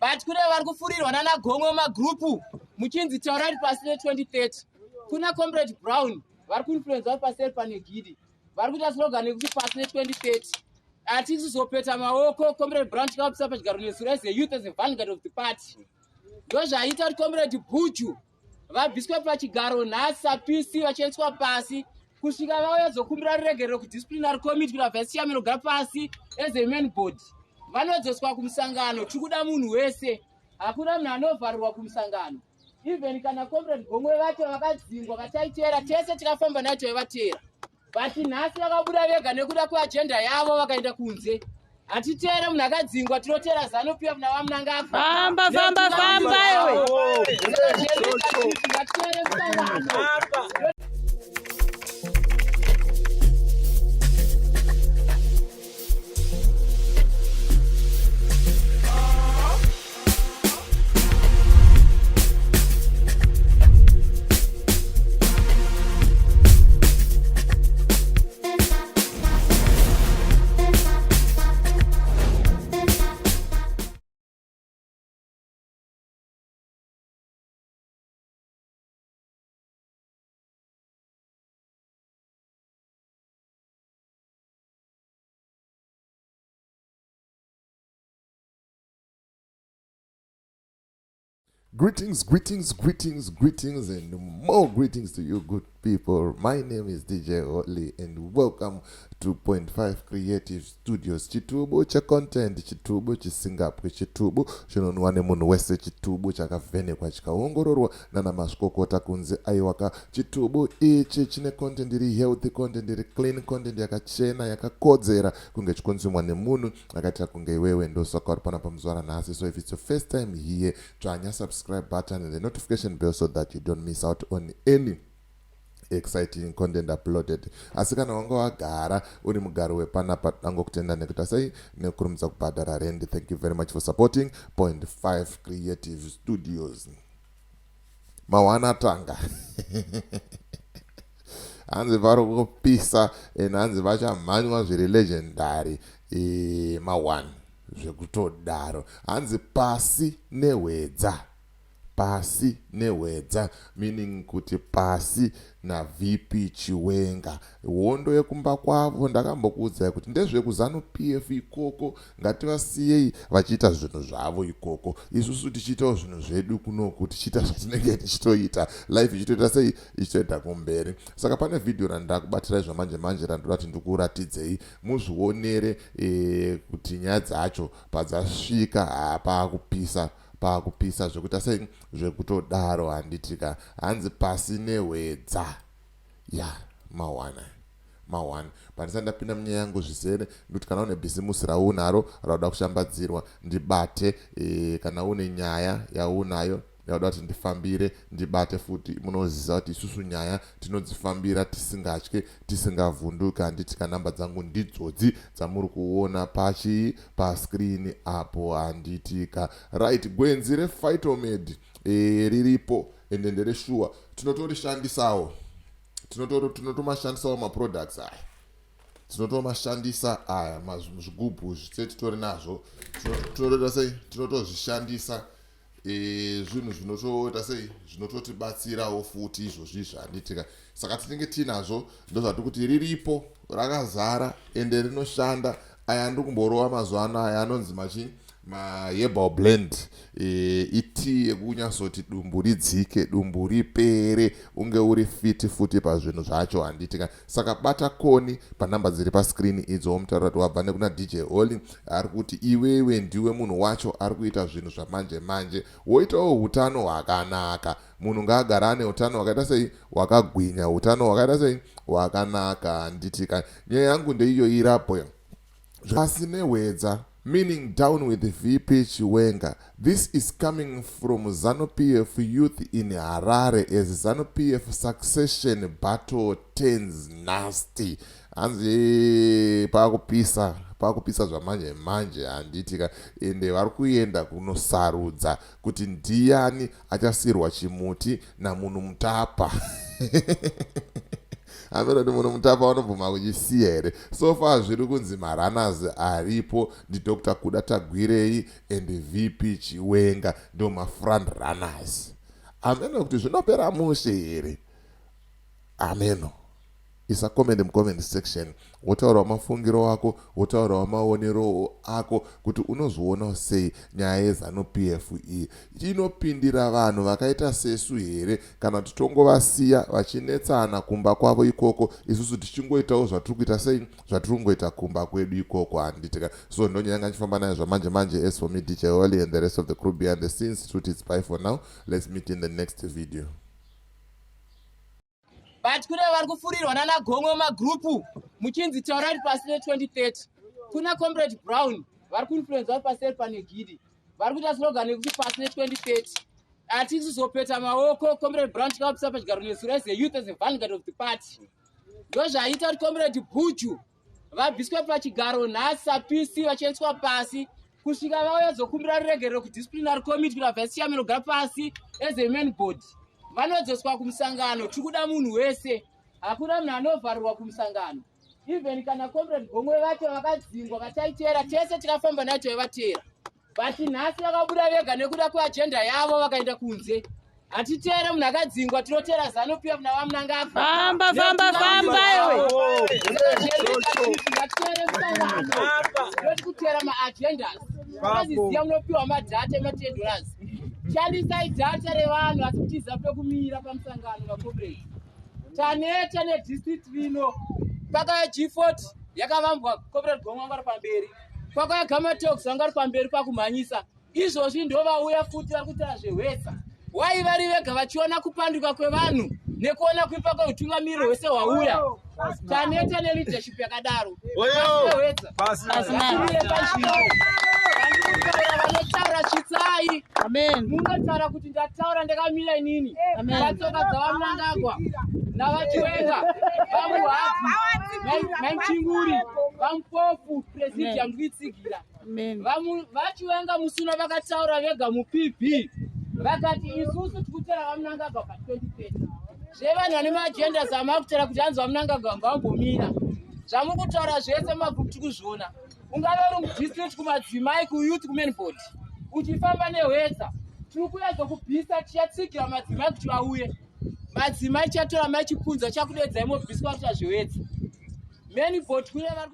but kune vari kufurirwa nana gomwe magrupu muchinzi taurari pasi ne2030 kuna comrade Brown vari kuinfluenza paseri pane gidi vari kuita slogan yekuti pasi ne2030 atisizopeta maoko. Comrade Brown tikapisa pachigaro nesu as a youth as a vanguard of the party ndozvaita kuti comrade Buju vabviswe pachigaro nhasi sapisi vachiendeswa pasi kusvika vauya zokumbira ruregerero kudisciplinary committee kuti vice chairman ogara pasi as a main board vanodzoswa kumusangano. tikuda munhu wese, hakuna munhu anovharirwa kumusangano. Even kana comrade gomwe vacho vakadzingwa vataiteera tese tikafamba nayo taivateera, but nhasi vakabuda vega nekuda kweagenda yavo vakaenda kunze. Hatiteera munhu akadzingwa, tinoteera Zanu-PF navamunanga famba iwe. Greetings, and more greetings to you good people. My name is DJ Oli, and welcome to 2.5 Creative Studios. Chitubu cha content, chitubu chisingapo, chitubu chinonwane munhu wese, chitubu chakavhenekwa chikaongororwa nana mazvikokota kunze aiwaka. Chitubu ichi chine content iri healthy, content iri clean, content yakachena, yakakodzera kunge chikonzumwa nemunhu akaita kunge iwewe ndosaka uri panapa muzvara nhasi. So if it's your first time here, tsvanya subscribe button and the notification bell so that you don't miss out on any exciting content uploaded. Asi kana wanga wagara uri mugaro wepanapa angokutenda nekuti sei nekurumidza kubhadhara rent. Thank you very much for supporting 2.5 Creative Studios. Mawana tanga hanzi vari kupisa hanzi vachamhanywa zviri legendary ma1 zvekutodaro hanzi pasi nehwedza, meaning kuti pasi na VP Chiwenga. Hondo yekumba kwavo ndakambokuudzai kuti ndezvekuzanu-PF ikoko, ngativasiyei vachiita zvinhu zvavo ikoko, isusu tichiitawo zvinhu zvedu kunoku, tichiita zvatinenge tichitoita, life ichitoita sei, ichitoenda kumberi. Saka pane vhidhiyo randakubatirai zvamanje randoda kuti ndikuratidzei muzvionere kuti nyaya dzacho padzasvika pakupisa zvekuita sei zvekutodaro handitika hanzi pasi nehwedza ma1 pandisati ndapinda munyaya yangu zvisere ndokuti kana une bhizimusi raunaro rauda kushambadzirwa ndibate, kana une nyaya yaunayo yauda kuti ndifambire ndibate futi. Munoziva kuti isusu nyaya tinodzifambira tisingatye, tisingavhunduka. Handitika namba dzangu ndidzodzi dzamuri kuona pascreen apo handitika. Right, gwenzi rePhytomed riripo ende ndereshuwa tinotorishandisawo, tinotomashandisawo maproducts aya, tinotomashandisa aya zvigubhu zvititori nazvo, tinotozvishandisa zvinhu zvinotoita sei zvinototibatsirawo futi izvozvi zvanditika. Saka tinenge tinazvo, ndozvati kuti riripo rakazara ende rinoshanda. Aya ndikumborova mazuva anaya anonzi herbal blend, iti yekunyazoti dumbu ridzike, dumbu ripere, unge uri fiti futi pazvinhu zvacho handitika. Saka bata koni panhamba dziri pascreen idzo, mutaura kuti wabva nekuna DJ Oli ari kuti iwewe ndiwe munhu wacho ari kuita zvinhu zvamanje, woitawo hutano hwakanaka. Munhu ngaagara ane hutano hwakaita sei hwakagwinya, hutano hwakaita sei hwakanaka handitika. Nyaya yangu ndeiyo irapo pasi nehwedza, meaning down with VP Chiwenga. This is coming from Zanu-PF youth in Harare as Zanu-PF succession battle turns nasty. Hanzi pakupisa zvamanje handitika, ende vari kuenda kunosarudza kuti ndiani achasirwa chimuti namunhu mutapa. ameno ndi muno mutapa vanobvuma kuchisiya here. So far zviri kunzi marunners aripo ndi Dr. Kuda Tagwirei and VP Chiwenga ndo mafront runners. Ameno kuti zvinopera mushe here. Ameno. Isa comment section. Wotaura mafungiro wako, wotaura maonero ako kuti unozviona sei nyaya yeZanu-PF iyi. Inopindira vanhu vakaita sesu here kana titongovasiya vachinetsana kumba kwavo ikoko, isusu tichingoitawo zvatiri kuita sei, zvatiri kungoita kumba kwedu ikoko handitika. So ndonyanga nchifamba nayo zvamanje as for me DJ Wally and the rest of the crew behind the scenes. It's bye for now. Let's meet in the next video. But kune vari kufurirwa nana Gongwe magrupu muchinzi taurari pasi ne2030. Kuna Comrade Brown vari kuinfluenza paseri pane Gidi. Vari kuita slogan yekuti pasi ne2030. Hatisi zopeta maoko. Comrade Brown tikapisa pachigaro nesura as a youth as a vanguard of the party. Ndozvaita kuti Comrade Buju vabviswe pachigaro nhasi apisi vachiendeswa pasi kusvika vauya zokumbira ruregerero kudisciplinary committee kuti vice chairman ogara pasi as a main board. Vanodzoswa kumusangano. Tikuda munhu wese, hakuna munhu anovharirwa kumusangano. Even kana Comrade Gongwe vacho vakadzingwa vataiteera tese tikafamba nayo taivateera. But nhasi vakabuda vega nekuda kweagenda yavo vakaenda kunze. Hatiteere munhu akadzingwa, tinoteera Zanu-PF navamunangagwa. Famba iwe. Ngatitere musangano. Noti kuteera maagendas. Vakaziziya munopiwa madhata ema$10. Shandisai dhata revanhu asi kutiza pekumira pamusangano vaComrades. Taneta nedistrict rino pakauya G40 yakavambwa Comrade Gongwe vangari pamberi. Kwakauya Gamatox vangari pamberi pakumhanyisa. Izvozvi ndo vauya futi vari kuita zvehwetsa. Wai vari vega vachiona kupanduka kwevanhu nekuona kuipa kweutungamiriro hwese hwauya. Taneta neleadership yakadaro. Hwetsa. Vanotaura chitsai. Amen. Munotaura kuti ndataura ndakamira inini. Vatsoka dzavamunangagwa navachiwenga vamuhadzi mainchinguri vamupofu presidium kuitsigira. Vachiwenga musuna vakataura vega muPP vakati isusu tikutera vamunangagwa pa2030. Zvevanhu vane maagendas amakutera kuti hanzi vamunangagwa ngavambomira. Zvamukutaura zvese mumagrupu tikuzviona. Ungave uri mudistrict kumadzimai kuyouth kumain board uchifamba nehwetsa tiri kuuya zokubvisa tichatsigira madzimai kuti vauye. Madzimai chatora mai chipunza chakudedzai mobviswa kuita zvehwetsa. Main board kune vari